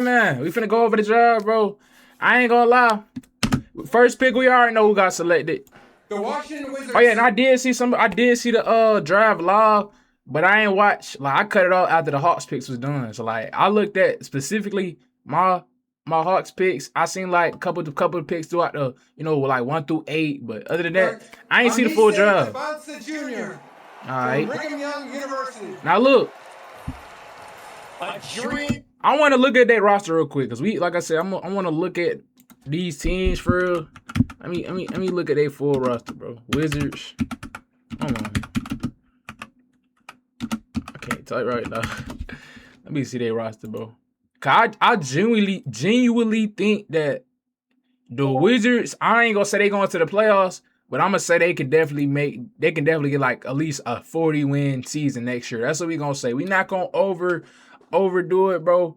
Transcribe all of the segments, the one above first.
Man, we finna go over the draft, bro. I ain't gonna lie. First pick, we already know who got selected. The Washington Wizards. Oh yeah, and I did see the draft live, but I ain't watch. Like I cut it off after the Hawks picks was done. So like I looked at specifically my Hawks picks. I seen like a couple of picks throughout the like 1 through 8, but other than that, I ain't see the full draft. Jr. All right. Brigham Young University. Now look. I want to look at that roster real quick because like I said, I want to look at these teams for real. Let me look at their full roster, bro. Wizards. Hold on. I can't type right now. Let me see their roster, bro. Cause I genuinely think that the Wizards, I ain't gonna say they going to the playoffs, but I'm gonna say they can definitely get like at least a 40-win season next year. That's what we gonna say. We not gonna overdo it, bro.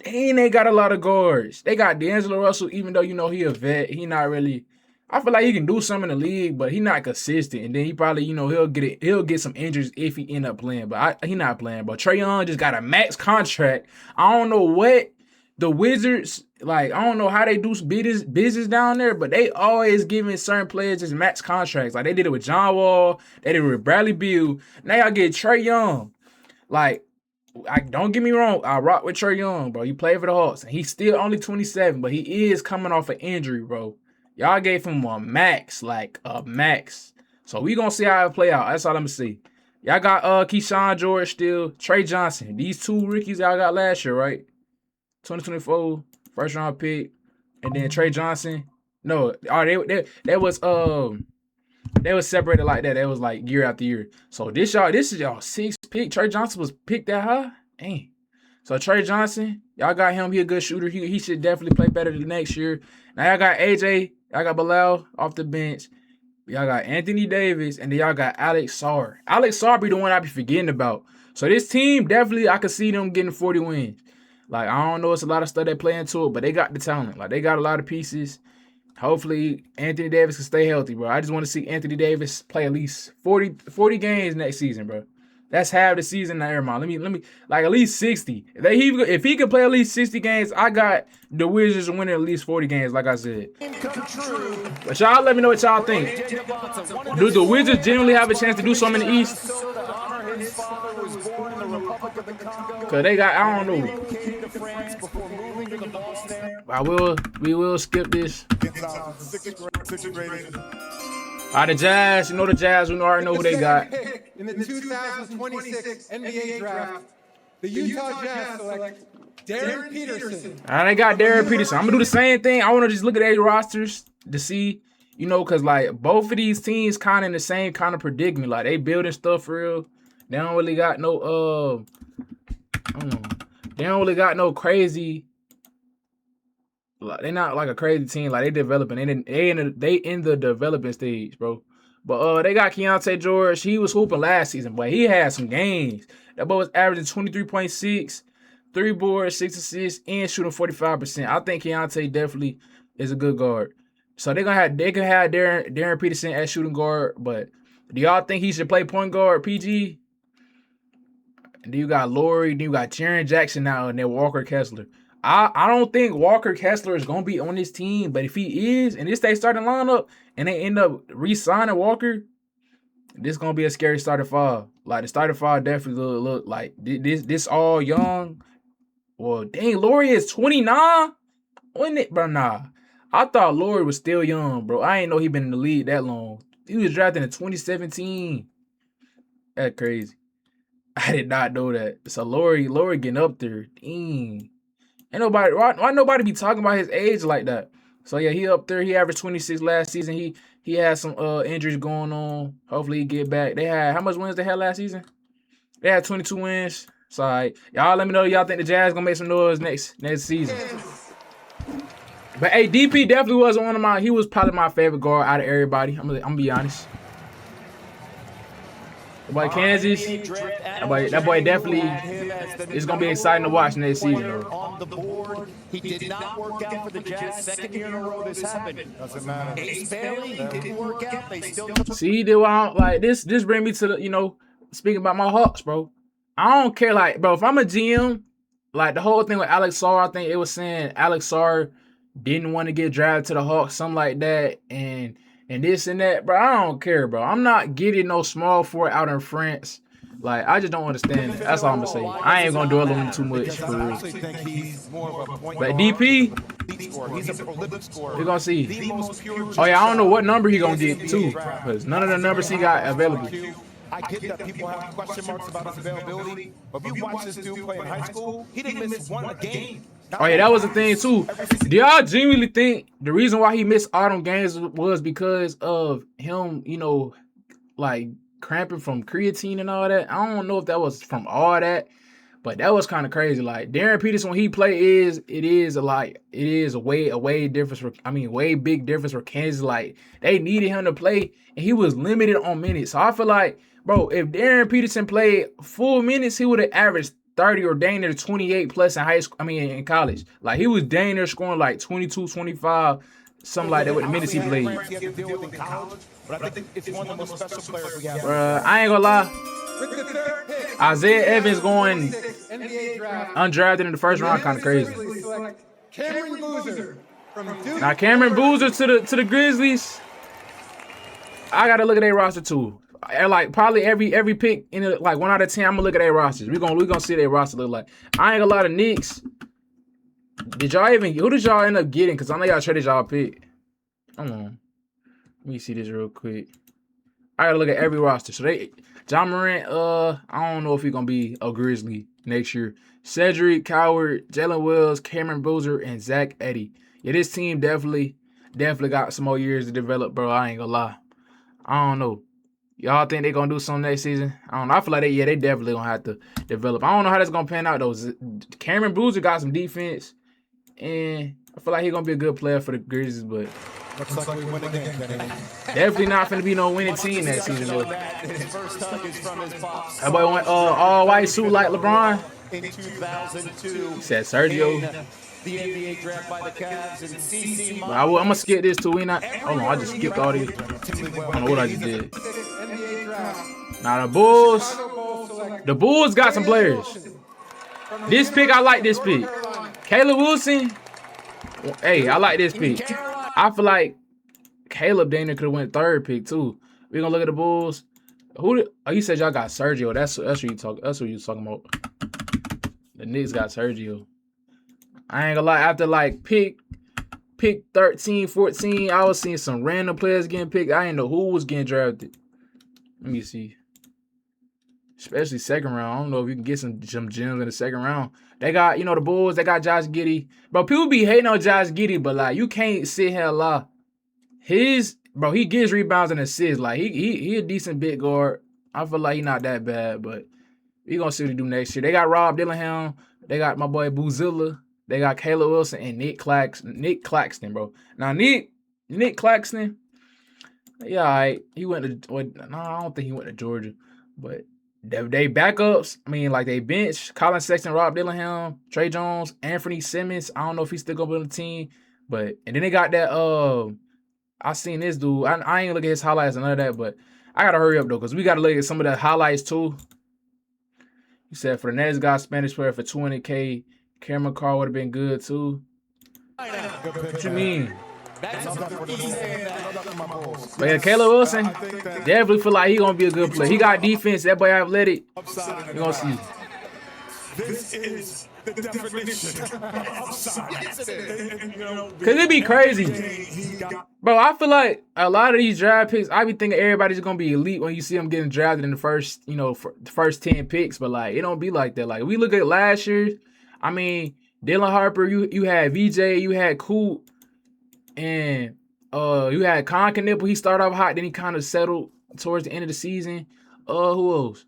And they got a lot of guards. They got D'Angelo Russell, even though he a vet, he not really. I feel like he can do something in the league, but he not consistent. And then he probably, he'll get some injuries if he end up playing. But he not playing. But Trae Young just got a max contract. I don't know what the Wizards, like, I don't know how they do business down there, but they always giving certain players just max contracts. Like, they did it with John Wall. They did it with Bradley Beal. Now y'all get Trae Young. Like, don't get me wrong, I rock with Trae Young, bro. He played for the Hawks, and he's still only 27, but he is coming off an injury, bro. Y'all gave him a max, like a max. So we gonna see how it play out. That's all I'm gonna see. Y'all got Keyshawn George still, Trey Johnson. These two rookies y'all got last year, right? 2024 first round pick, and then Trey Johnson. No, they was separated like that. That was like year after year. So this is y'all sixth pick. Trey Johnson was picked that high. Dang. So Trey Johnson, y'all got him. He a good shooter. He should definitely play better the next year. Now y'all got AJ. Y'all got Bilal off the bench. Y'all got Anthony Davis, and then y'all got Alex Sarr. Alex Sarr be the one I be forgetting about. So this team definitely, I could see them getting 40 wins. Like, I don't know, it's a lot of stuff they play into it, but they got the talent. Like, they got a lot of pieces. Hopefully, Anthony Davis can stay healthy, bro. I just want to see Anthony Davis play at least 40 games next season, bro. That's half the season now, Airmont. Let me like at least 60. If he can play at least 60 games, I got the Wizards winning at least 40 games, like I said. But y'all let me know what y'all think. Do the Wizards genuinely have a chance to do something in the East? Cause they got, I don't know. We will skip this. The Jazz, the Jazz, we already know who they got. In the 2026 NBA draft, the Utah Jazz select Darren Peterson. They got Darren Peterson. I'm gonna do the same thing. I want to just look at their rosters to see, because like both of these teams kind of in the same kind of predicament. Like they building stuff for real. They don't really got no they don't really got no crazy. Like, they're not like a crazy team. Like they developing. They in the developing stage, bro. But they got Keontae George. He was hooping last season, but he had some games. That boy was averaging 23.6, 3 boards, 6 assists, and shooting 45%. I think Keontae definitely is a good guard. So they can have Darren Peterson as shooting guard. But do y'all think he should play point guard, PG? And then you got Laurie. Then you got Jaren Jackson now, and then Walker Kessler. I don't think Walker Kessler is going to be on this team, but if he is, and this they starting lineup, and they end up re-signing Walker, this is going to be a scary starting five. Like, the starting five definitely look like this all young. Well, dang, Laurie is 29? Wasn't it, bro? Nah. I thought Laurie was still young, bro. I ain't know he been in the league that long. He was drafted in 2017. That's crazy. I did not know that. So, Laurie getting up there. Dang. Why nobody be talking about his age like that? So yeah, he up there. He averaged 26 last season. He had some injuries going on. Hopefully he get back. They had how much wins they had last season? They had 22 wins. So y'all let me know y'all think the Jazz gonna make some noise next season. But hey, DP definitely was he was probably my favorite guard out of everybody. I'm gonna be honest. That boy Kansas, that boy definitely is going to be exciting to watch next season. On the board, he did not work out for the Jazz. Second year in a row this happened. Doesn't matter. Ace Bailey didn't work out. They still see, this bring me to the, speaking about my Hawks, bro. I don't care, like, bro, if I'm a GM, like the whole thing with Alex Sarr, I think it was saying Alex Sarr didn't want to get drafted to the Hawks, something like that, and this and that. Bro, I don't care, bro. I'm not getting no small forward out in France. Like, I just don't understand it. That's all I'm gonna say. I ain't gonna dwell on him too much for real. I think he's more of a point But guard. DP, He's a prolific scorer. we're gonna see. The most pure Oh yeah, I don't know what number he gonna get too, because none of the numbers he got available. I get that people have question marks about his availability, but if you watch this dude play in high school, he didn't miss one game. Oh yeah, that was the thing too. Do y'all genuinely think the reason why he missed all them games was because of him, you know, like cramping from creatine and all that? I don't know if that was from all that, but that was kind of crazy. Like Darren Peterson, when he play, it is a way difference for, I mean, way big difference for Kansas. Like they needed him to play, and he was limited on minutes. So I feel like, bro, if Darren Peterson played full minutes, he would have averaged 30 or dang near 28 plus in high school. I mean, in college. Like he was dang near scoring like 22, 25, something like that with the minutes he played. But I think it's one of the most special players we have. Bruh, I ain't gonna lie. With the third pick, Isaiah Evans going 2026 NBA draft. undrafted in the first round, kind of crazy. Grizzlies select Cameron Boozer from Duke. Now Cameron Boozer to the Grizzlies. I gotta look at their roster too. Like probably every pick in it, like 1 out of 10, I'm gonna look at their rosters. We gonna see their roster look like. I ain't gonna lie, the Knicks. Who did y'all end up getting? Cause I know y'all traded y'all pick. Come on. Let me see this real quick. I gotta look at every roster. So John Morant, I don't know if he's gonna be a Grizzly next year. Cedric Coward, Jalen Wells, Cameron Boozer, and Zach Edey. Yeah, this team definitely got some more years to develop, bro. I ain't gonna lie. I don't know. Y'all think they gonna do something next season? I don't know. I feel like they definitely gonna have to develop. I don't know how that's gonna pan out though. Cameron Boozer got some defense, and I feel like he's gonna be a good player for the Grizzlies, but Looks like we win again, Kenny. definitely not finna be no winning team next season though. His first hug is from his pops. That boy went all white suit like LeBron. In 2002. He said Sergio. The NBA draft by the Cavs and CC. But I'm gonna skip this too. Hold on, I just skipped all these. I don't know what I just did. NBA draft. Now Chicago Bulls select the Bulls got some players. from This pick, I like this pick. Caleb Wilson. Hey, I like this pick. I feel like Caleb Dana could have went third pick too. We gonna look at the Bulls. You said y'all got Sergio. That's what you talk. That's what you talking about. The Knicks got Sergio. I ain't gonna lie. After like pick 13, 14, I was seeing some random players getting picked. I didn't know who was getting drafted. Let me see. Especially second round. I don't know if you can get some gems in the second round. They got, the Bulls, they got Josh Giddey. Bro, people be hating on Josh Giddey, but like you can't sit here and lie. He gets rebounds and assists. Like he a decent big guard. I feel like he not that bad, but we gonna see what he do next year. They got Rob Dillingham. They got my boy Boozilla. They got Caleb Wilson and Nick Claxton, bro. Now Nick Claxton, yeah, all right. He went to I don't think he went to Georgia, but they backups. I mean, like they bench Colin Sexton, Rob Dillingham, Trey Jones, Anthony Simmons. I don't know if he's still gonna be on the team, and then they got that. I seen this dude. I ain't look at his highlights and none of that, but I gotta hurry up though, because we gotta look at some of the highlights too. He said for the next guy, Spanish player for $200K. Cameron Carr would have been good too. What you mean? But yeah, Caleb Wilson definitely feel like he gonna be a good player. He got defense. That boy athletic. You gonna see. This is the definition of upside. Cause it be crazy, bro. I feel like a lot of these draft picks, I be thinking everybody's gonna be elite when you see them getting drafted in the first, the first 10 picks. But like, it don't be like that. Like we look at last year. I mean, Dylan Harper, you had VJ, you had Coop, and you had Con Knipple. He started off hot, then he kind of settled towards the end of the season. Who else?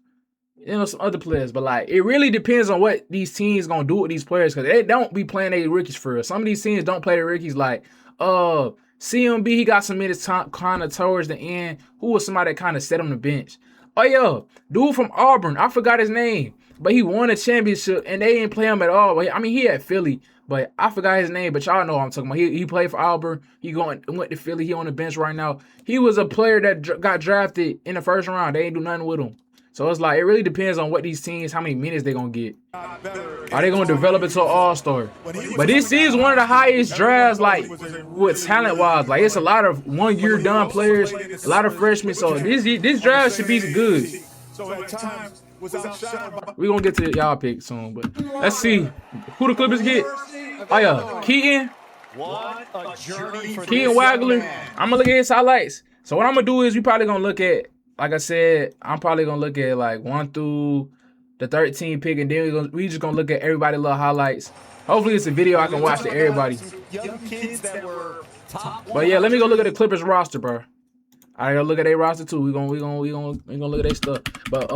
Some other players, but like it really depends on what these teams gonna do with these players, because they don't be playing their rookies for real. Some of these teams don't play their rookies. Like CMB, he got some minutes kind of towards the end. Who was somebody that kind of sat on the bench? Oh yeah, dude from Auburn, I forgot his name, but he won a championship and they didn't play him at all. I mean, he at Philly, but I forgot his name. But y'all know what I'm talking about. He played for Auburn. He went to Philly. He on the bench right now. He was a player that got drafted in the first round. They ain't do nothing with him. So it's like it really depends on what these teams, how many minutes they're gonna get. Got better. Are they gonna develop into an all-star? But this is one of the highest drafts, like with talent-wise. Like it's a lot of one-year done players, a lot of freshmen. So this draft should be good. So at times was outshadowed by We're gonna get to y'all pick soon, but let's see who the Clippers get. Oh yeah, Keaton Wagler. I'm gonna look at his highlights. So what I'm gonna do is we probably gonna look at, like I said, I'm probably gonna look at like 1 through the 13 pick, and then we just gonna look at everybody's little highlights. Hopefully it's a video I can watch to everybody. Young kids that were top. But yeah, let me go look at the Clippers roster, bro. I gotta look at their roster too. We gonna look at their stuff. But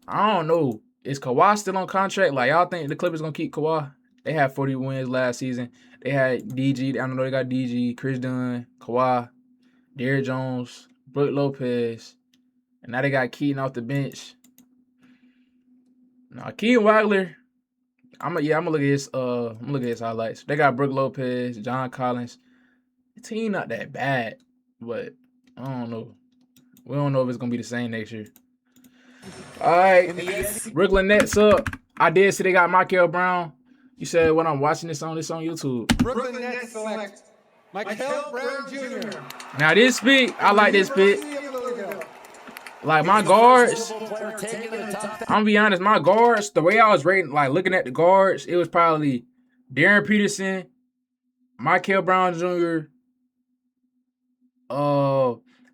I don't know. Is Kawhi still on contract? Like y'all think the Clippers gonna keep Kawhi? They had 40 wins last season. They had DG. I don't know. They got DG, Chris Dunn, Kawhi, Derrick Jones, Brook Lopez, and now they got Keaton off the bench. Now Keaton Wagler, I'm gonna look at his highlights. They got Brook Lopez, John Collins. The team not that bad, but I don't know. We don't know if it's gonna be the same next year. All right, Brooklyn Nets up. I did see they got Michael Brown. You said when I'm watching this on YouTube. Brooklyn Nets select Michael Brown Jr. Now this pick, I like this pick. Like my guards, I'm gonna be honest, my guards, the way I was rating, like looking at the guards, it was probably Darren Peterson, Michael Brown Jr.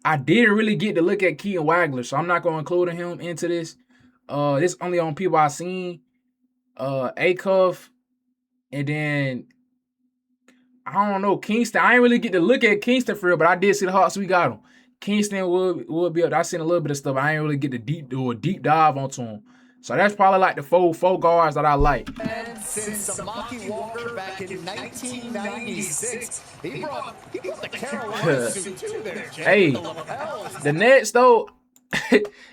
I didn't really get to look at Keaton Wagler, so I'm not gonna include him into this. This only on people I seen. Acuff, and then I don't know, Kingston. I ain't really get to look at Kingston for real, but I did see the Hawks. We got him. Kingston will be up. I seen a little bit of stuff. I ain't really get to do a deep dive onto him. So that's probably like the four guards that I like. And since Samaki Walker back in 1996, he brought the Carolina suit too there. Hey, the Nets though,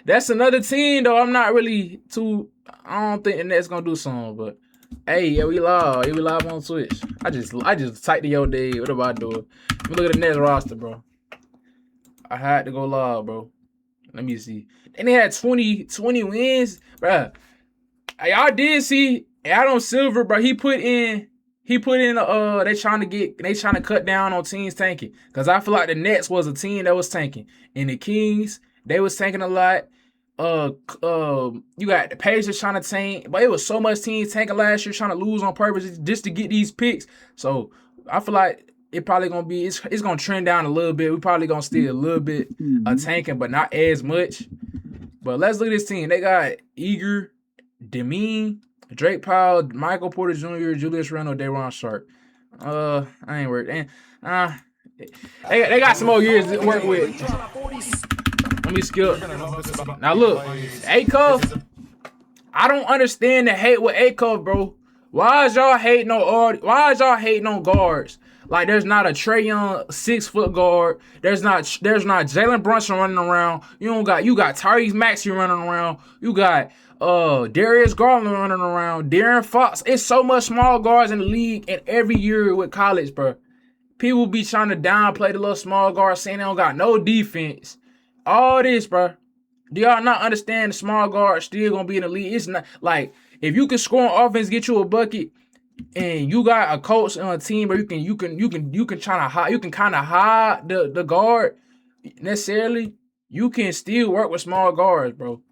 that's another team though. I'm not really too. I don't think the Nets gonna do something, but hey, yeah, we live. Yeah, we live on Twitch. I just typed the yo day. What about doing? Let me look at the Nets roster, bro. I had to go live, bro. Let me see. And they had 20 wins, bro. Y'all did see Adam Silver, bro. He put in. They trying to cut down on teams tanking. Cause I feel like the Nets was a team that was tanking, and the Kings, they was tanking a lot. You got the Pacers trying to tank, but it was so much teams tanking last year, trying to lose on purpose just to get these picks. So I feel like it probably gonna be it's gonna trend down a little bit. We probably gonna steal a little bit of tanking, but not as much. But let's look at this team. They got Eager, Demeen, Drake Powell, Michael Porter Jr., Julius Randle, Day'Ron Sharp. I ain't worried. They got some more years to work with. Let me skip. Now look, Acuff. I don't understand the hate with Acuff, bro. Why is y'all hating on guards? Like there's not a Trae Young 6-foot guard. There's not Jalen Brunson running around. You got Tyrese Maxey running around. You got Darius Garland running around. De'Aaron Fox. It's so much small guards in the league, and every year with college, bro, people be trying to downplay the little small guards, saying they don't got no defense. All this, bro. Do y'all not understand the small guard still gonna be in the league? It's not like if you can score on offense, get you a bucket, and you got a coach on a team where you can kind of hide the guard necessarily. You can still work with small guards, bro.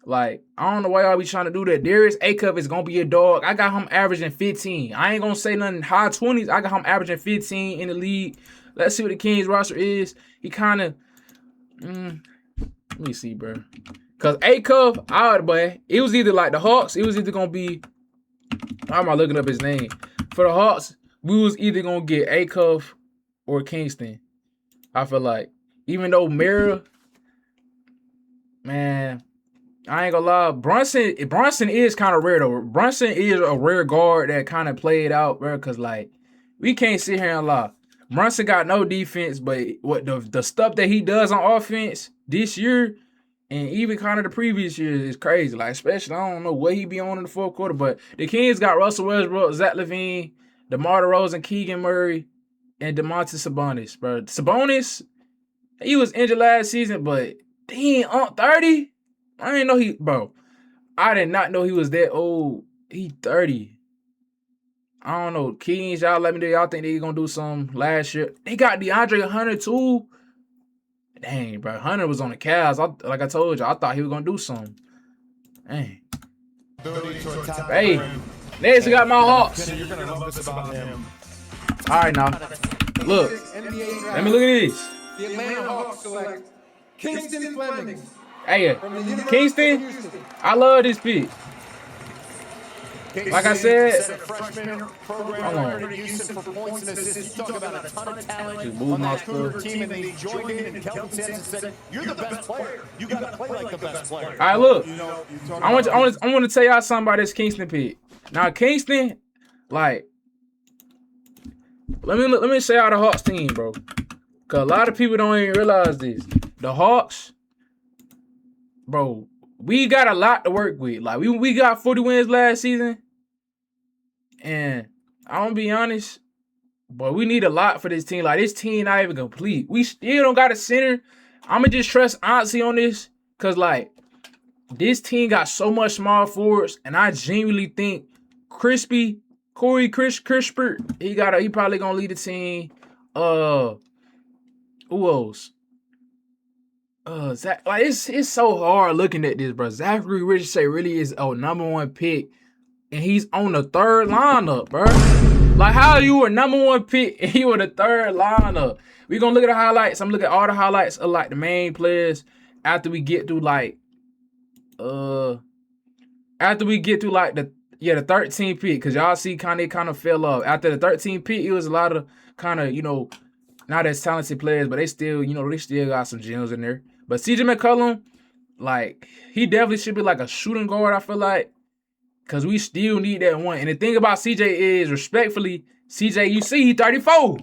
Like I don't know why y'all be trying to do that. Darius Acuff is gonna be a dog. I got him averaging 15. I ain't gonna say nothing high 20s. I got him averaging 15 in the league. Let's see what the Kings roster is. He kind of. Let me see, bro. Cause Acuff, boy, it was either like the Hawks. It was either gonna be. How am I looking up his name? For the Hawks, we was either gonna get Acuff or Kingston. I feel like, even though Mara, man, I ain't gonna lie. Brunson is kind of rare though. Brunson is a rare guard that kind of played out, bro. Cause like, we can't sit here and lie. Brunson got no defense, but what the stuff that he does on offense this year and even kind of the previous year is crazy. Like, especially, I don't know what he be on in the fourth quarter, but the Kings got Russell Westbrook, Zach LaVine, DeMar DeRozan, Keegan Murray, and Domantas Sabonis, bro. Sabonis, he was injured last season, but he ain't on 30. I didn't know bro. I did not know he was that old. He 30. I don't know. Kings, y'all let me know. Y'all think they gonna do something last year? They got DeAndre Hunter too. Dang, bro. Hunter was on the Cavs. Like I told you, I thought he was gonna do something. Dang. Hey, next we got my Hawks. You're gonna love this about him. All right, now look. NBA draft. Let me look at this. The Atlanta Hawks select Kingston Fleming Hey, from the University Kingston. of Houston. I love this pick. Like I said, freshman program hold on. record at Houston for points and assists. You talk about a ton of talent Just move on my that Cougar stuff. team, and then he joined in, and Kelvin Sampson said, "You're the best player. You got to play like the best player." All right, look. You know, you talk I want about to tell y'all something about this Kingston pick. Now Kingston, like, let me say y'all the Hawks team, bro. Cause a lot of people don't even realize this. The Hawks, bro, we got a lot to work with. Like we got 40 wins last season, and I'm gonna be honest, but we need a lot for this team. Like this team not even complete. We still don't got a center. I'ma just trust Auntie on this, cause like this team got so much small forwards, and I genuinely think Corey Crisper, he probably gonna lead the team. Who else? Zach, like it's so hard looking at this, bro. Zachary Richardson really is a number one pick, and he's on the third lineup, bro. Like, how are you a number one pick and you in the third lineup? We gonna look at the highlights. I'm looking at all the highlights of like the main players after we get through like the 13th pick, because y'all see kind of fell off. After the 13th pick, it was a lot of kind of, not as talented players, but they still got some gems in there. But CJ McCollum, like, he definitely should be like a shooting guard, I feel like, because we still need that one. And the thing about CJ is, respectfully, CJ, you see, he 34.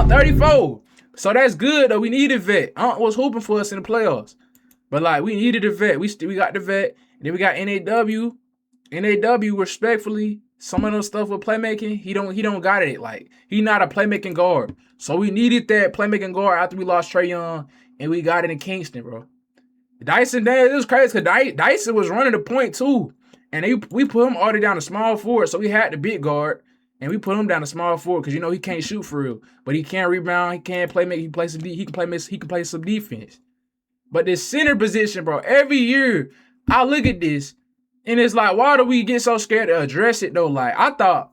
34. So that's good, though. We need a vet. Was hooping for us in the playoffs. But, like, we needed a vet. We got the vet. And then we got NAW. NAW, respectfully, some of those stuff with playmaking, he don't got it. Like, he not a playmaking guard. So we needed that playmaking guard after we lost Trae Young, and we got it in Kingston, bro. Dyson, it was crazy because Dyson was running the point too. And we put him all the way down to small forward. So we had the big guard, and we put him down to small forward because he can't shoot for real. But he can rebound, he can play make, he can play some defense. But this center position, bro, every year I look at this, and it's like, why do we get so scared to address it though? Like, I thought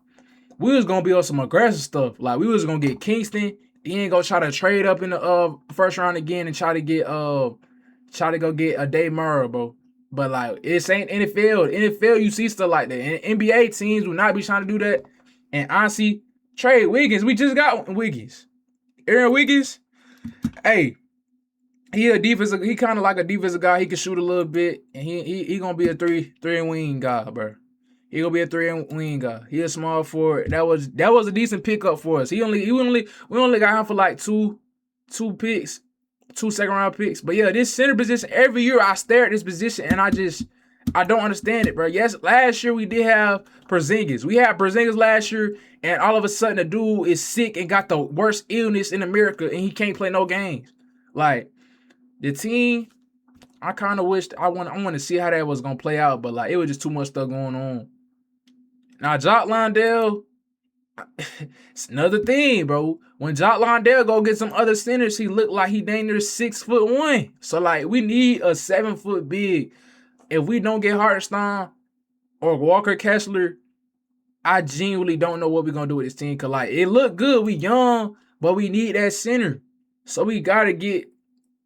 we was gonna be on some aggressive stuff. Like, we was gonna get Kingston, then go try to trade up in the first round again and try to go get a Dave Murray, bro. But like, it ain't NFL. NFL, you see stuff like that. And NBA teams will not be trying to do that. And honestly, trade Wiggins. We just got Wiggins. Aaron Wiggins. Hey, he kind of like a defensive guy. He can shoot a little bit, and he gonna be a three and wing guy, bro. He gonna be a 3 and wing guy. He a small forward. That was a decent pickup for us. We only got him for like two picks, 2 second-round picks. But yeah, this center position, every year I stare at this position and I don't understand it, bro. Yes, last year we did have Porzingis. We had Porzingis last year, and all of a sudden the dude is sick and got the worst illness in America, and he can't play no games. Like, the team, I kind of wished I want to see how that was gonna play out, but like, it was just too much stuff going on. Now, Jock Landale, it's another thing, bro. When Jock Landale go get some other centers, he look like he dang near 6'1". So like, we need a 7-foot big. If we don't get Hartenstein or Walker Kessler, I genuinely don't know what we're gonna do with this team. Cause like, it look good, we young, but we need that center. So we got to get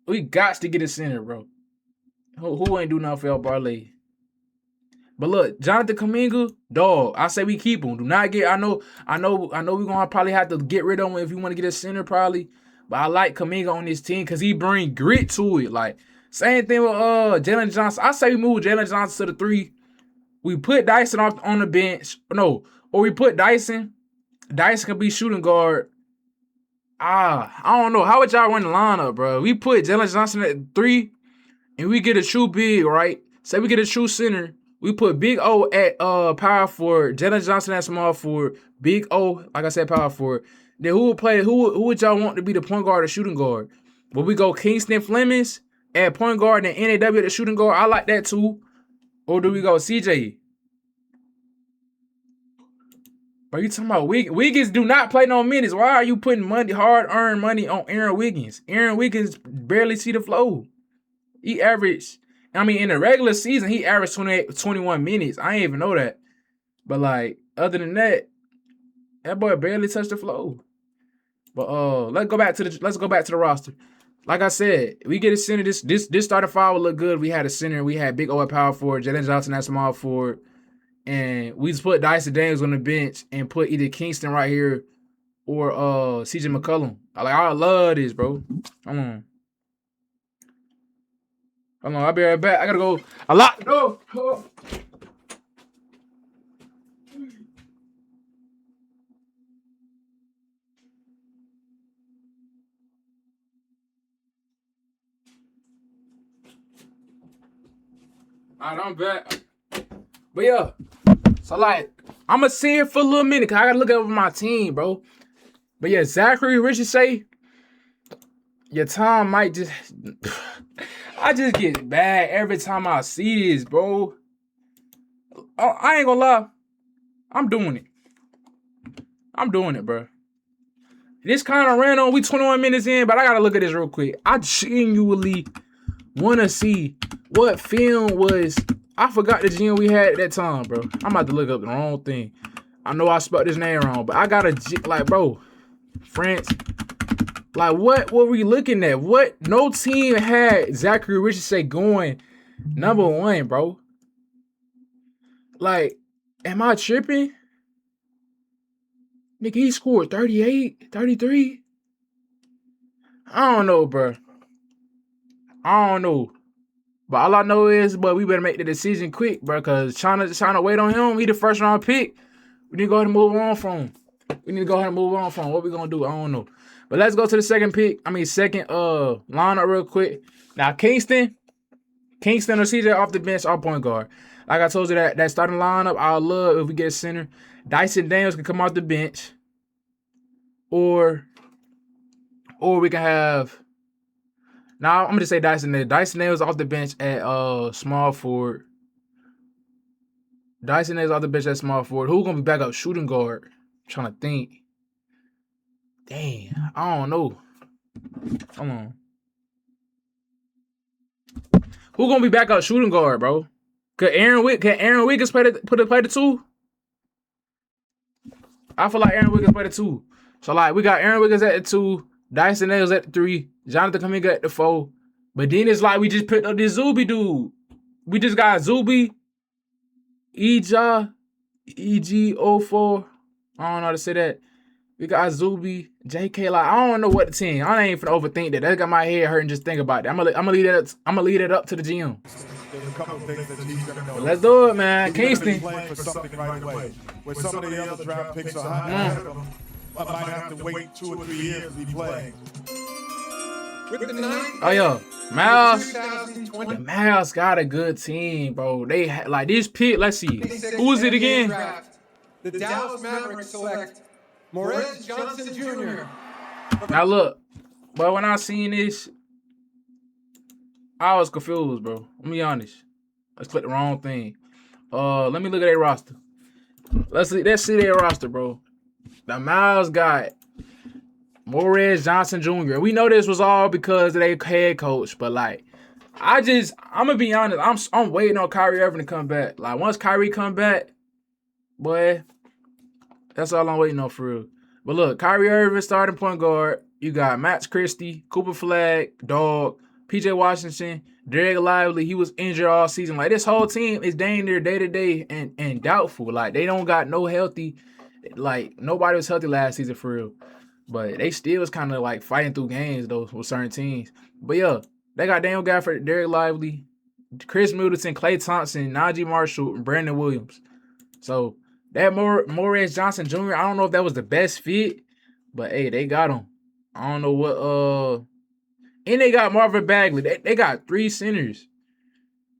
a center, bro. Who ain't do nothing for El Barley? But look, Jonathan Kuminga, dog. I say we keep him. Do not get. I know. We're gonna probably have to get rid of him if we want to get a center, probably. But I like Kuminga on this team because he bring grit to it. Like, same thing with Jalen Johnson. I say we move Jalen Johnson to the 3. We put Dyson off on the bench. No, or we put Dyson. Dyson can be shooting guard. I don't know. How would y'all run the lineup, bro? We put Jalen Johnson at 3, and we get a true big, right? Say we get a true center. We put Big O at power forward, Jalen Johnson at small forward, Big O, like I said, power forward. Then who would y'all want to be the point guard or shooting guard? Will we go Kingston Flemings? at point guard and NAW at the shooting guard? I like that too. Or do we go CJ? Are you talking about Wiggins? Do not play no minutes. Why are you putting money, hard-earned money on Aaron Wiggins? Aaron Wiggins barely see the flow. He averaged, I mean, in the regular season, he averaged 21 minutes. I ain't even know that. But like, other than that, that boy barely touched the flow. But let's go back to the roster. Like I said, we get a center. This starting five will look good. We had a center. We had big O at power forward, Jalen Johnson at small forward. And we just put Dyson Daniels on the bench and put either Kingston right here or CJ McCollum. I love this, bro. Hold on, I'll be right back. I gotta go. I locked the door. Alright, I'm back. But yeah. So like, I'ma see it for a little minute, cause I gotta look over my team, bro. But yeah, Zachary Richardson, your time might just I just get bad every time I see this, bro. I ain't gonna lie. I'm doing it, bro. This kind of ran on. We 21 minutes in, but I gotta look at this real quick. I genuinely wanna see what film was. I forgot the gym we had at that time, bro. I'm about to look up the wrong thing. I know I spelled his name wrong, but I gotta like, bro, France. Like, what were we looking at? What? No team had Zachary Richardson going number one, bro. Like, am I tripping? Nigga, he scored 38, 33. I don't know, bro. I don't know. But all I know is, but we better make the decision quick, bro, because trying to wait on him. He the first round pick. We need to go ahead and move on from him. What we gonna do? I don't know. But let's go to the second lineup real quick. Now, Kingston or CJ off the bench, our point guard. Like I told you, that starting lineup, I would love if we get a center. Dyson Daniels can come off the bench. Or we can have. Now, I'm going to say Dyson Daniels. Dyson Daniels off the bench at small forward. Who's going to be back up shooting guard? I'm trying to think. Damn, I don't know. Hold on. Who going to be back up shooting guard, bro? Can Aaron Wiggins play the two? I feel like Aaron Wiggins play the two. So, like, we got Aaron Wiggins at the 2, Dyson Daniels at the 3, Jonathan Kuminga at the 4. But then it's like we just picked up this Zuby dude. We just got Zuby, EGO4. I don't know how to say that. We got Zuby, JK. Like, I don't know what the team. I ain't finna overthink that. That got my head hurting just think about it. I'm gonna leave that up to the GM. There's a couple of things that he's gonna know. Let's do it, man. Kingston. Playing for something right away. Where some of the other draft picks are high ahead of him, I might have to wait 2 or 3 years to be playing. With the ninth Oh yeah, Miles. 2020 The Mavs got a good team, bro. They like this pick. Let's see, who is it again? draft, the Dallas Mavericks select Morez Johnson Jr. Now look, but when I seen this, I was confused, bro. Let me be honest. Let's click the wrong thing. Let me look at their roster. Let's see their roster, bro. The Miles got Morez Johnson Jr. We know this was all because of their head coach, but like, I'm gonna be honest. I'm waiting on Kyrie Irving to come back. Like, once Kyrie come back, boy, that's all I'm waiting on for real. But look, Kyrie Irving starting point guard. You got Max Christie, Cooper Flag, Dog, PJ Washington, Derek Lively. He was injured all season. Like, this whole team is dang near day to day and doubtful. Like, they don't got no healthy. Like, nobody was healthy last season for real. But they still was kind of like fighting through games though with certain teams. But yeah, they got Daniel Gafford, Derek Lively, Chris Middleton, Klay Thompson, Najee Marshall, and Brandon Williams. So that Morez Johnson Jr., I don't know if that was the best fit, but hey, they got him. I don't know what and they got Marvin Bagley. They got 3 centers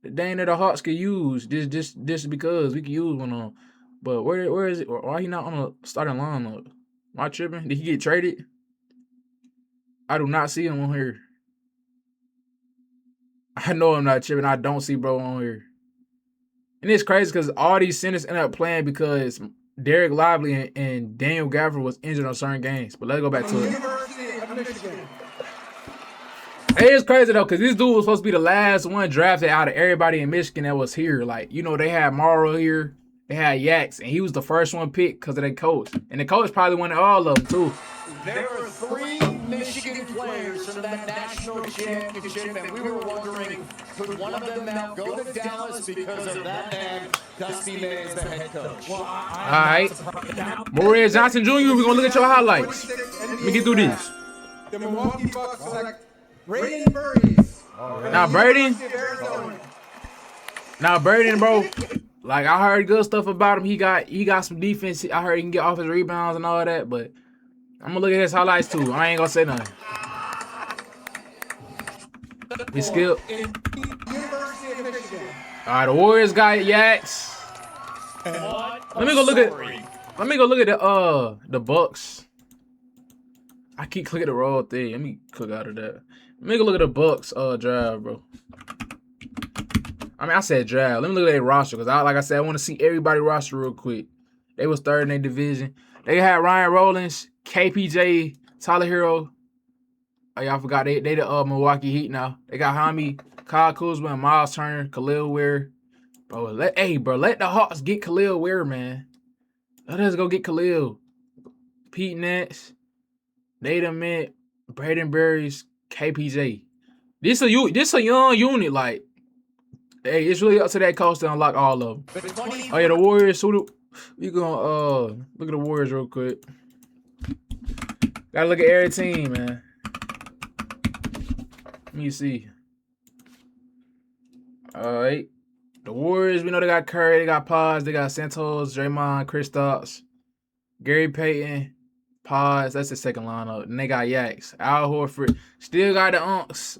that dang near the Hawks could use. This because we could use one on. But where is it? Why he not on the starting lineup? Am I tripping? Did he get traded? I do not see him on here. I know I'm not tripping. I don't see bro on here. And it's crazy because all these centers end up playing because Derek Lively and Daniel Gafford was injured on certain games. But let's go back to it. University of Michigan. It is crazy though, because this dude was supposed to be the last one drafted out of everybody in Michigan that was here. Like, you know, they had Morrow here, they had Yaks, and he was the first one picked because of their coach. And the coach probably wanted all of them too. There were 3 Michigan players from that national championship, and we were wondering, could one of them now go to Dallas because of that man, Dusty May, as the head coach? Well, All right. Maria Johnson Jr., we're going to look at your highlights. Let me get through these. The Milwaukee Bucks select Braden Burries. Now, Braden, Arizona. bro, like, I heard good stuff about him. He got some defense. I heard he can get off his rebounds and all that, but I'm going to look at his highlights too. I ain't going to say nothing. We skip. University of Michigan. All right, the Warriors got Yaks. Let me go look at the Bucks. I keep clicking the wrong thing. Let me click out of that. Let me go look at the Bucks drive, bro. I mean, I said draft. Let me look at their roster because, like I said, I want to see everybody roster real quick. They was third in their division. They had Ryan Rollins, KPJ, Tyler Hero. Oh, y'all forgot they the Milwaukee Heat now. They got Hami, Kyle Kuzma, and Miles Turner, Khalil Ware. Bro, let the Hawks get Khalil Ware, man. Let us go get Khalil. Pete Nance, Nathan Mint, Braden Berries, KPJ. This a young unit, like. Hey, it's really up to that coach to unlock all of them. Oh yeah, the Warriors. We gonna look at the Warriors real quick. Gotta look at every team, man. Let me see. All right, the Warriors. We know they got Curry, they got Paz, they got Santos, Draymond, Kristaps, Gary Payton, Paz. That's the second lineup. And they got Yaks, Al Horford. Still got the Unks.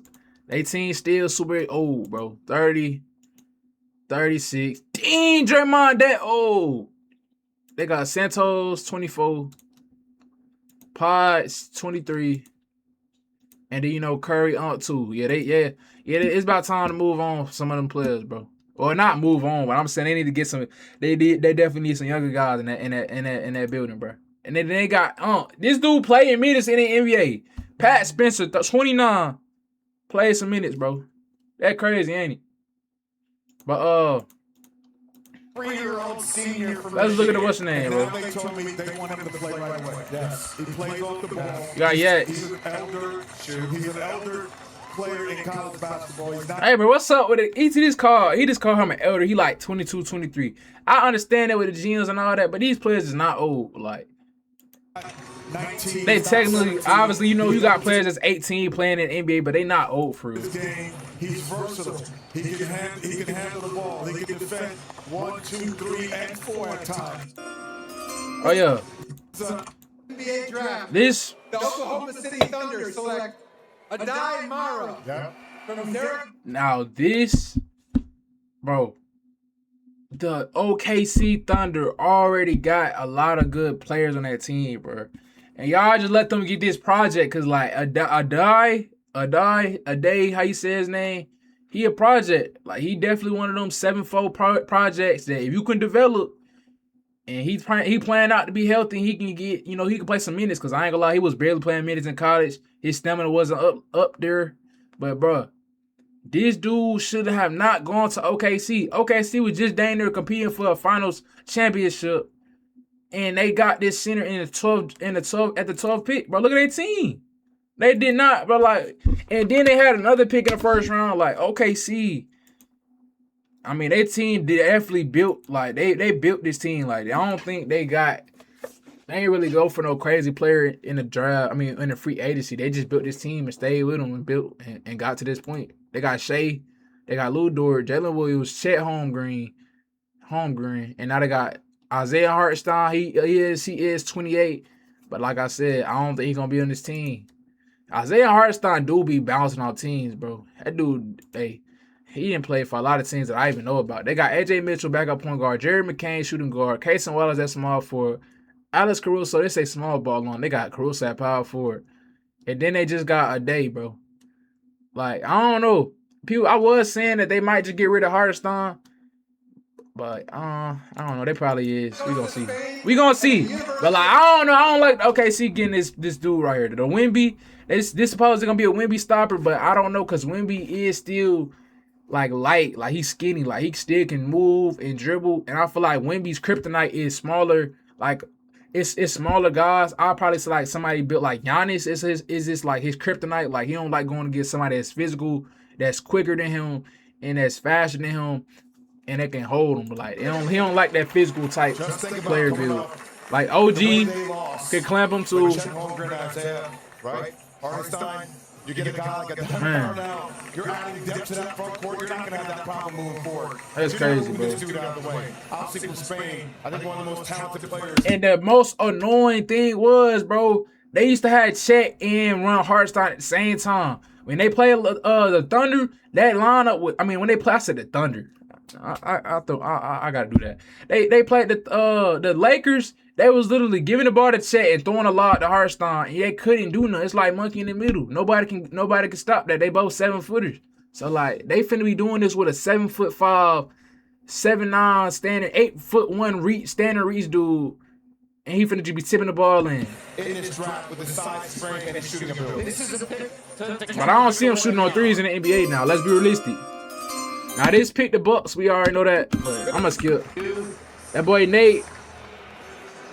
They team still super old, bro. 30. 36. Dang, Draymond, that old. They got Santos, 24. Pods, 23. And then, you know, Curry on 2. Yeah, it's about time to move on for some of them players, bro. Or not move on, but I'm saying they need to get some. They definitely need some younger guys in that building, bro. And then they got this dude playing minutes in the NBA. Pat Spencer, 29, played some minutes, bro. That crazy, ain't it? But 3-year-old senior from let's look at the what's the name, bro. Now they told me they want him to play right away. Yes, he plays off the ball. You got Yaks. He's an elder player in college basketball. He's not. Hey, bro, what's up with it? He just called him an elder. He like 22, 23. I understand that with the GMs and all that, but these players is not old. Like, 19, they technically, obviously, you know, you got players that's 18 playing in NBA, but they not old for real. this game, he's versatile. He can handle the ball. He can defend 1, 2, 3, and 4 at times. Oh yeah, NBA draft. this. The Oklahoma City Thunder select Adai Mara. Yeah. From Derek. Now this, bro, the OKC Thunder already got a lot of good players on that team, bro. And y'all just let them get this project, cause like Adai, how you say his name? He a project. Like, he definitely one of them 7-4 projects that if you can develop, and he playing out to be healthy, he can get, you know, he can play some minutes. Cause I ain't gonna lie, he was barely playing minutes in college. His stamina wasn't up there. But bro, this dude should have not gone to OKC. OKC was just dang near competing for a finals championship. And they got this center at the 12th pick. Bro, look at their team. They did not, bro. Like, and then they had another pick in the first round. Like, OKC. I mean, their team definitely built, like, they built this team. Like, I don't think they ain't really go for no crazy player in the draft. I mean, in the free agency. They just built this team and stayed with them and built and got to this point. They got Shea, they got Lou Dort, Jalen Williams, Chet Holmgren, and now they got Isaiah Hartenstein. He is 28, but like I said, I don't think he's gonna be on this team. Isaiah Hartenstein do be bouncing on teams, bro. That dude, he didn't play for a lot of teams that I even know about. They got AJ Mitchell, backup point guard, Jerry McCain, shooting guard, Cason Wallace at small forward, Alex Caruso, they say small ball on. They got Caruso at power forward. And then they just got a day, bro. Like, I don't know. people, I was saying that they might just get rid of Hardstone, but I don't know. They probably is. We gonna see. We gonna see. But like, I don't know. I don't like OKC getting this dude right here. The Wemby. This supposedly gonna be a Wemby stopper, but I don't know because Wemby is still like light, like he's skinny, like he still can move and dribble. And I feel like Wemby's kryptonite is smaller, like it's smaller guys. I'll probably say like somebody built like Giannis is this like his kryptonite. Like he don't like going to get somebody that's physical, that's quicker than him, and that's faster than him, and they can hold him. But like he don't like that physical type player build. Like OG could clamp him too. Right? Hartenstein, you get a guy like a now, you're adding depth to that front court. You're not going to have that problem moving forward. That's crazy, bro. Dude out of the way. Obviously from Spain, I think one of the most talented players. And the most annoying thing was, bro, they used to have Chet and run Hartenstein at the same time. When they play the Thunder, that lineup with, I mean, when they play, I said the Thunder. I gotta do that. They played the Lakers. They was literally giving the ball to Chet and throwing a lot to Hartenstein. And they couldn't do nothing. It's like monkey in the middle. Nobody can stop that. They both 7-footers. So like they finna be doing this with a 7'5", 7'9", standing 8'1" standing reach dude. And he finna just be tipping the ball in. In this draft with the size, strength, and shooting ability. But I don't see him shooting on threes in the NBA now. Let's be realistic. Now this pick the Bucks. We already know that. But I'm gonna skip. That boy Nate.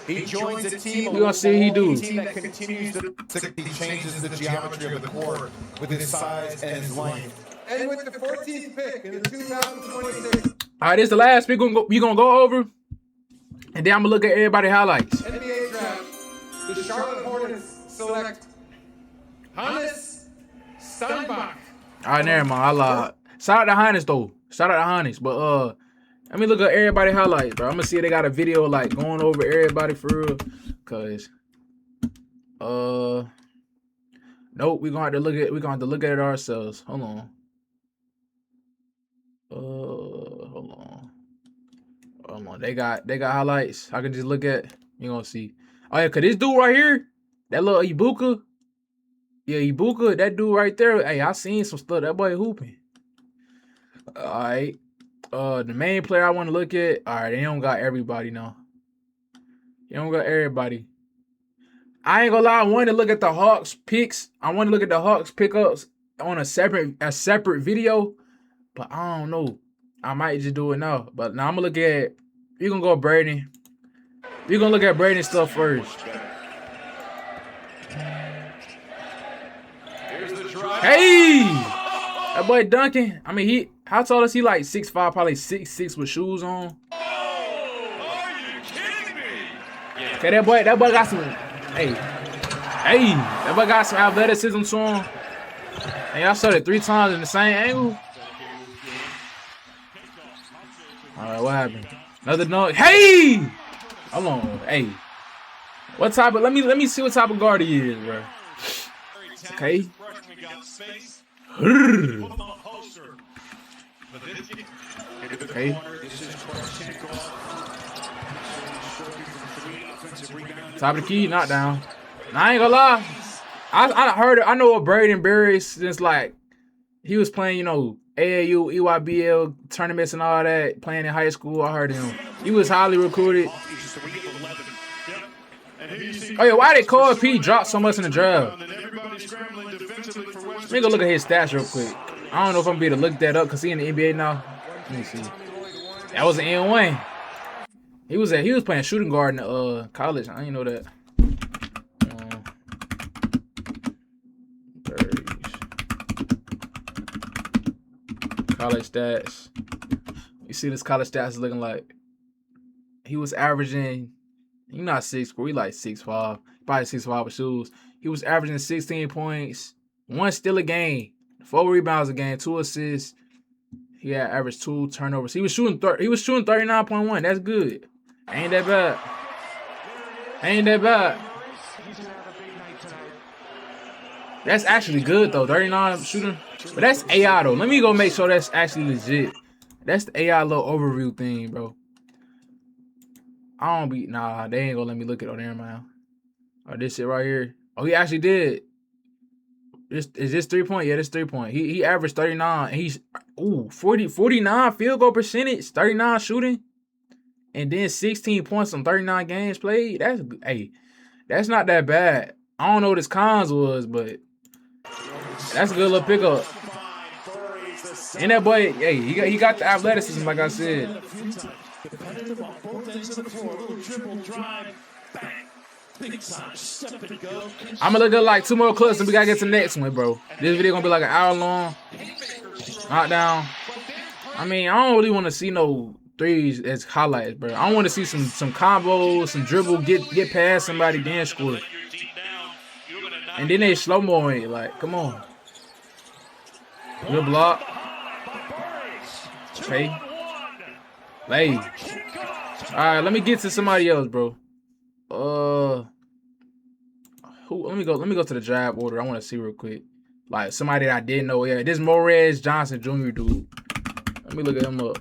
He joins a team. We gonna see what he do. Team that continues to. He changes the geometry of the court with his size and his length. And with the 14th pick in the 2026 All right, this is the last pick we gonna go over. And then I'm gonna look at everybody's highlights. NBA draft, the Charlotte Hornets select Hannes Steinbach. All right, never mind. I lied. Shout out to Hannes though. Shout out to Hannes. But let me look at everybody's highlights, bro. I'm gonna see if they got a video like going over everybody for real. Cause nope, we're gonna have to look at it ourselves. Hold on. They got highlights. I can just look at. You gonna see. Oh yeah, cause this dude right here, that little Ibuka. Yeah, Ibuka, that dude right there. Hey, I seen some stuff. That boy hooping. All right. The main player I want to look at. All right, they don't got everybody now. They don't got everybody. I ain't gonna lie. I want to look at the Hawks picks. I want to look at the Hawks pickups on a separate video. But I don't know. I might just do it now. But now I'm gonna look at. We're gonna go Brady. We're gonna look at Brady's stuff first. Hey! That boy Duncan. I mean, how tall is he? Like 6'5", probably 6'6" with shoes on. Okay, that boy got some. Hey, that boy got some athleticism to him. And y'all saw it 3 times in the same angle. All right, what happened? Another dunk. Hey, hold on. Hey, what type of? Let me see what type of guard he is, bro. Okay. Okay. Top of the key, not down. Now, I ain't gonna lie. I heard it. I know a Braden Berry since like he was playing, you know, AAU, EYBL tournaments and all that, playing in high school. I heard him. He was highly recruited. Oh yeah, why did Cole P drop so much in the draft? Let me go look at his stats real quick. I don't know if I'm gonna be able to look that up because he in the NBA now. Let me see. That was an N1. He was playing shooting guard in college. I didn't know that. College stats. You see this college stats is looking like he was averaging. He's not 6'4", he like 6'5", probably 6'5" with shoes. He was averaging 16 points, 1 steal a game, 4 rebounds a game, 2 assists. He had averaged 2 turnovers. He was shooting 39.1. That's good. Ain't that bad. Ain't that bad. That's actually good though. 39 shooting. But that's AI though. Let me go make sure that's actually legit. That's the AI little overview thing, bro. Nah, they ain't gonna let me look at it on there, man. Oh, this shit right here. Oh, he actually did. Is this 3-point? Yeah, this 3-point. He averaged 39. And he's 49 field goal percentage, 39 shooting, and then 16 points on 39 games played. That's not that bad. I don't know what his cons was, but that's a good little pickup. And that boy, hey, he got the athleticism, like I said. I'm gonna look at like 2 more clips and we gotta get to the next one, bro. This video gonna be like an hour long. Knockdown. I mean, I don't really want to see no threes as highlights, bro. I want to see some combos, some dribble, get past somebody, then score. And then they slow mo it. Like, come on. Good block. Okay. Hey. All right, let me get to somebody else, bro. Let me go to the draft order. I want to see real quick. Like somebody that I didn't know. Yeah, this Morez Johnson Jr. dude. Let me look at him up.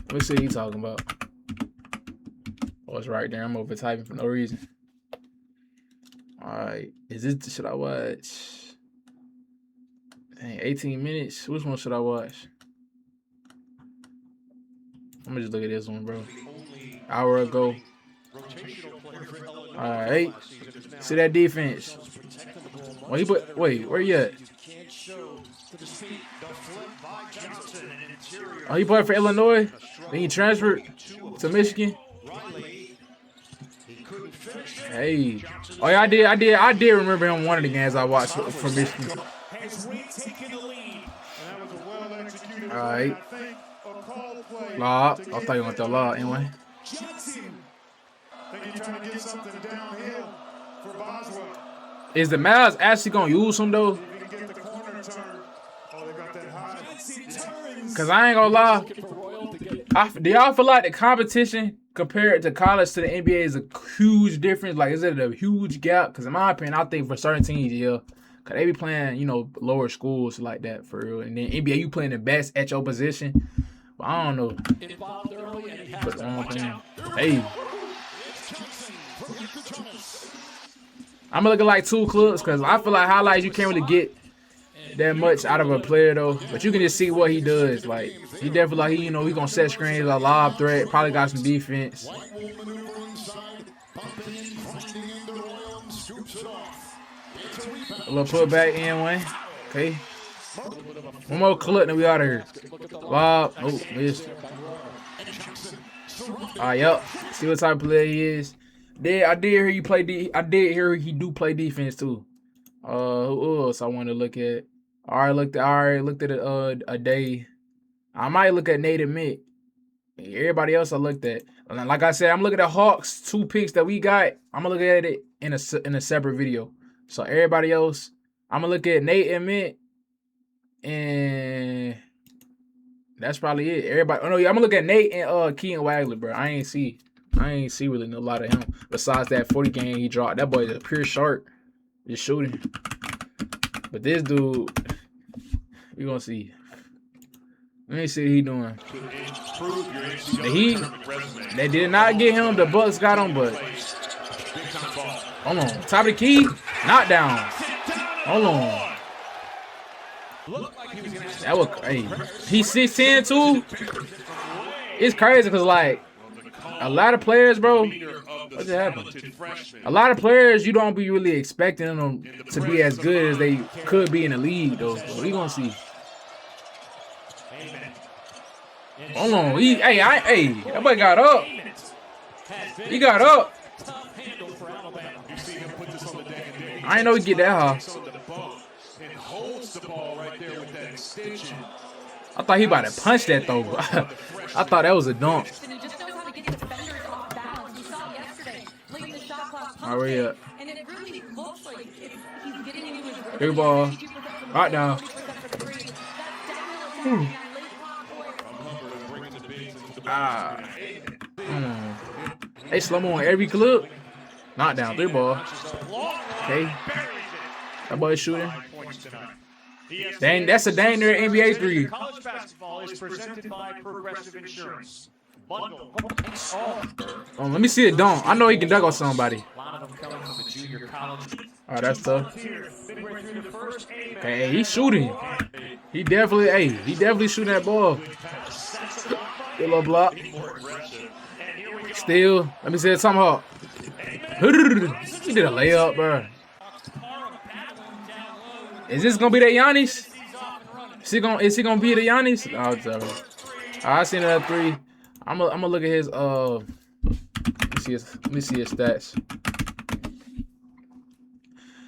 Let me see what he's talking about. Oh, it's right there. I'm over typing for no reason. Alright. Should I watch? Dang, 18 minutes. Which one should I watch? Let me just look at this one, bro. Hour ago. Alright. See that defense. Wait, where you at? Oh, he played for Illinois? Then he transferred to Michigan? Hey. Oh yeah, I did remember him one of the games I watched for Michigan. Alright. Lob. I thought you went to lob anyway. Is the Mavs actually gonna use him though? Cause I ain't gonna lie. Do y'all feel like the competition compared to college to the NBA is a huge difference? Like, is it a huge gap? Cause in my opinion, I think for certain teams, yeah. Cause they be playing, lower schools like that for real. And then NBA, you playing the best at your position. But I don't know. Hey. I'm gonna look at like 2 clips because I feel like highlights you can't really get that much out of a player though. But you can just see what he does. Like he definitely like he gonna set screens, a lob threat, probably got some defense. A little putback in one. Okay. One more clip and we out of here. Lob. Oh, missed. Alright, yup. See what type of player he is. I did hear you play. I did hear he do play defense too. Who else I want to look at? I looked at a day. I might look at Nate and Mick. Everybody else I looked at. Like I said, I'm looking at Hawks 2 picks that we got. I'm gonna look at it in a separate video. So everybody else, I'm gonna look at Nate and Mick, and that's probably it. Everybody. Oh no, yeah, I'm gonna look at Nate and Keaton Wagler, bro. I ain't see really a lot of him besides that 40 game he dropped. That boy is a pure shark, just shooting. But this dude, we gonna see. Let me see what he doing. They did not get him. The Bucks got him, but hold on. Top of the key, knockdown. Hold on. That was he's 6'10" too. It's crazy because like a lot of players, bro. What just happened? A lot of players you don't be really expecting them to be as good as they could be in the league, though. So we gonna see. Hold on, that boy got up. He got up. I didn't know he'd get that high. I thought he about to punch that though. I thought that was a dunk. All right, yeah. Big ball. Right now. They slow mo on every clip. Knockdown, 3 ball. Okay. That boy shooting. Dang, that's a dang near NBA 3. College basketball is presented by Progressive Insurance. Oh, let me see it dunk. I know he can dunk on somebody. Oh, that's tough. through the first 80 Okay, he's shooting. He definitely shooting that ball. Good little block. Still, let me see the tomahawk. He did a layup, bro. Is this gonna be the Giannis? Is he gonna be the Giannis? No, it's alright. I seen it at 3. I'm gonna look at his let me see his stats.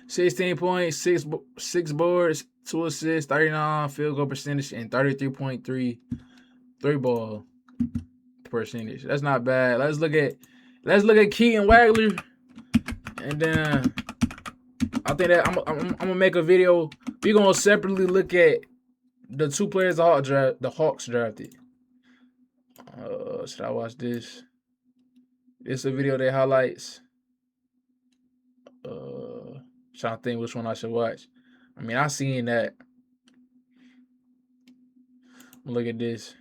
16 points, 6 boards, 2 assists, 39 field goal percentage, and 33.3 3-ball percentage. That's not bad. Let's look at Keaton Wagler, and then I think that I'm gonna make a video. We're gonna separately look at the 2 players the Hawks drafted. Should I watch this? It's a video that highlights. Trying to think which one I should watch. I mean, I seen that. Look at this.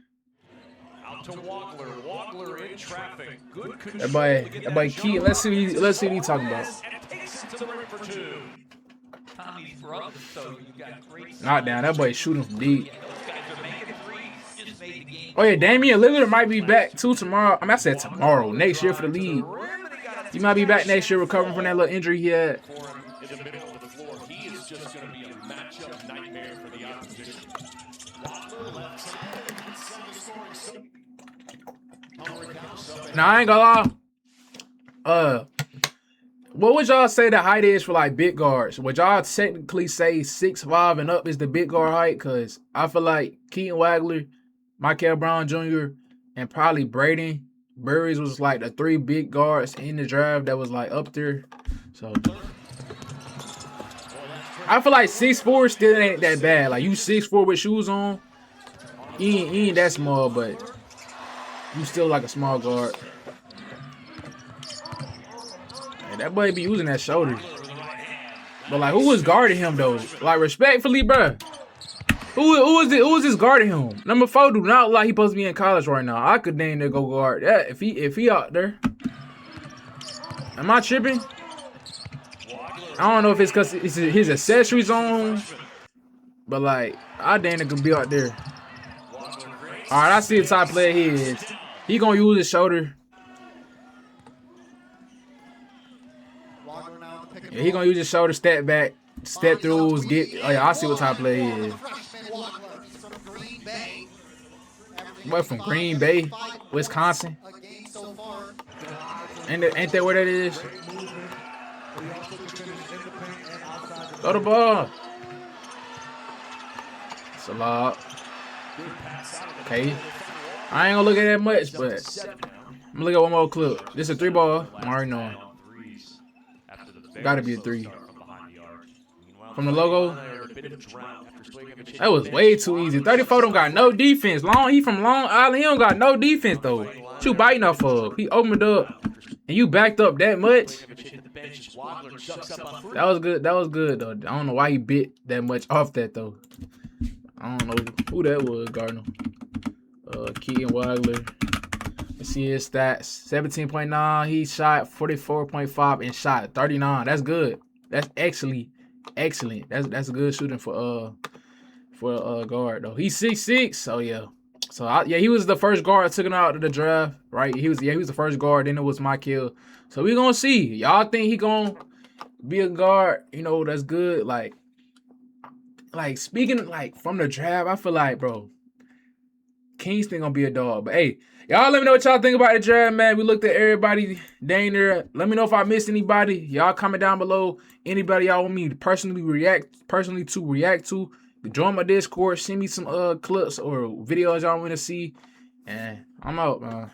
Out to Wagler in traffic. Good control. Everybody key. Let's see what he talking about. And takes it to the rim for 2. Tommy's brother, so you got great. Not down. That boy shooting from deep. Those guys are making threes. Just made the game. Oh yeah, Damian Lillard might be back too tomorrow. I said tomorrow. Next year for the league. He might be back next year, recovering from that little injury he had. In the middle of the floor, he is just going to be a matchup nightmare for the opposition. Now I ain't gonna lie. What would y'all say the height is for like big guards? Would y'all technically say 6'5" and up is the big guard height? Cause I feel like Keaton Wagler, Michael Brown Jr., and probably Braden Burris was like the 3 big guards in the draft that was like up there. So I feel like 6'4" still ain't that bad. Like you 6'4" with shoes on, he ain't that small, but you still like a small guard. And that boy be using that shoulder. But like, who was guarding him though? Like respectfully, bruh. Who is this guarding him? Number 4 do not look like he supposed to be in college right now. I could damn near go guard that if he out there. Am I tripping? I don't know if it's because his accessories on, but like I damn near could be out there. All right, I see the type player he is. He gonna use his shoulder. Yeah, he gonna use his shoulder, step back, step throughs, get. Oh yeah, I see what type of player he is. Boy from Green Bay, Wisconsin. Ain't that where that is? Throw the ball. It's a lot. Okay. I ain't gonna look at that much, but I'm gonna look at one more clip. This is a 3-ball. I'm already knowing. Gotta be a 3. From the logo. That was way too easy. 34 don't got no defense. He from Long Island. He don't got no defense though. What you biting off of? He opened up and you backed up that much. That was good. That was good though. I don't know why he bit that much off that though. I don't know who that was, Gardner. Keaton Wagler. Let's see his stats. 17.9. He shot 44.5 and shot 39. That's good. That's excellent. That's good shooting for a guard though. He's 6'6". So yeah. So he was the first guard took him out of the draft, right? He was the first guard. Then it was Michael. So we gonna see. Y'all think he gonna be a guard? You know that's good. Like speaking like from the draft, I feel like bro, Kingston gonna be a dog. But hey, y'all let me know what y'all think about the draft, man. We looked at everybody dang there. Let me know if I missed anybody. Y'all comment down below. Anybody y'all want me to personally react to. Join my Discord. Send me some clips or videos y'all want to see. And I'm out, man.